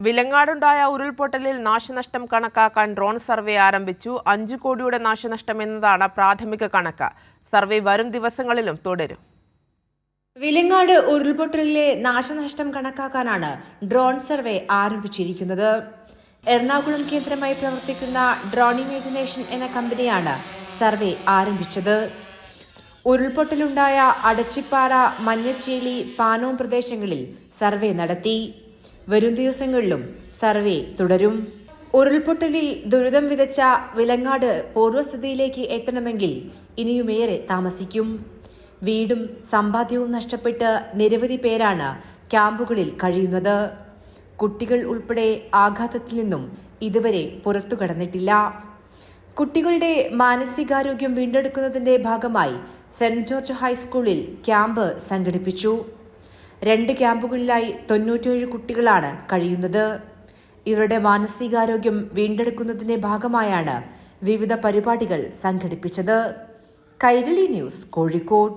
വിലങ്ങാടുണ്ടായ ഉരുൾപൊട്ടലിൽ നാശനഷ്ടം കണക്കാക്കാൻ ഡ്രോൺ സർവേ ആരംഭിച്ചു. 5 കോടിയുടെ നാശനഷ്ടം എന്നതാണ് പ്രാഥമിക കണക്ക്. സർവേ വരും ദിവസങ്ങളിലും തുടരും. വിലങ്ങാട് ഉരുൾപൊട്ടലിലെ നാശനഷ്ടം കണക്കാക്കാനാണ് ഡ്രോൺ സർവേ ആരംഭിച്ചിരിക്കുന്നത്. എറണാകുളം കേന്ദ്രമായി പ്രവർത്തിക്കുന്ന ഡ്രോൺ ഇമാജിനേഷൻ എന്ന കമ്പനിയാണ് സർവേ ആരംഭിച്ചത്. ഉരുൾപൊട്ടലുണ്ടായ അടച്ചിപ്പാറ, മഞ്ഞച്ചേലി, പാനോം പ്രദേശങ്ങളിൽ സർവേ നടത്തി. വരും ദിവസങ്ങളിലും സർവേ തുടരും. ഉരുൾപൊട്ടലിൽ ദുരിതം വിതച്ച വിലങ്ങാട് പൂർവ്വസ്ഥിതിയിലേക്ക് എത്തണമെങ്കിൽ ഇനിയുമേറെ താമസിക്കും. വീടും സമ്പാദ്യവും നഷ്ടപ്പെട്ട് നിരവധി പേരാണ് ക്യാമ്പുകളിൽ കഴിയുന്നത്. കുട്ടികൾ ഉൾപ്പെടെ ആഘാതത്തിൽ നിന്നും ഇതുവരെ പുറത്തു കടന്നിട്ടില്ല. കുട്ടികളുടെ മാനസികാരോഗ്യം വീണ്ടെടുക്കുന്നതിന്റെ ഭാഗമായി സെന്റ് ജോർജ് ഹൈസ്കൂളിൽ ക്യാമ്പ് സംഘടിപ്പിച്ചു. 2 ക്യാമ്പുകളിലായി 97 കുട്ടികളാണ് കഴിയുന്നത്. ഇവരുടെ മാനസികാരോഗ്യം വീണ്ടെടുക്കുന്നതിന്റെ ഭാഗമായാണ് വിവിധ പരിപാടികൾ സംഘടിപ്പിച്ചത്. കൈരളി ന്യൂസ്, കോഴിക്കോട്.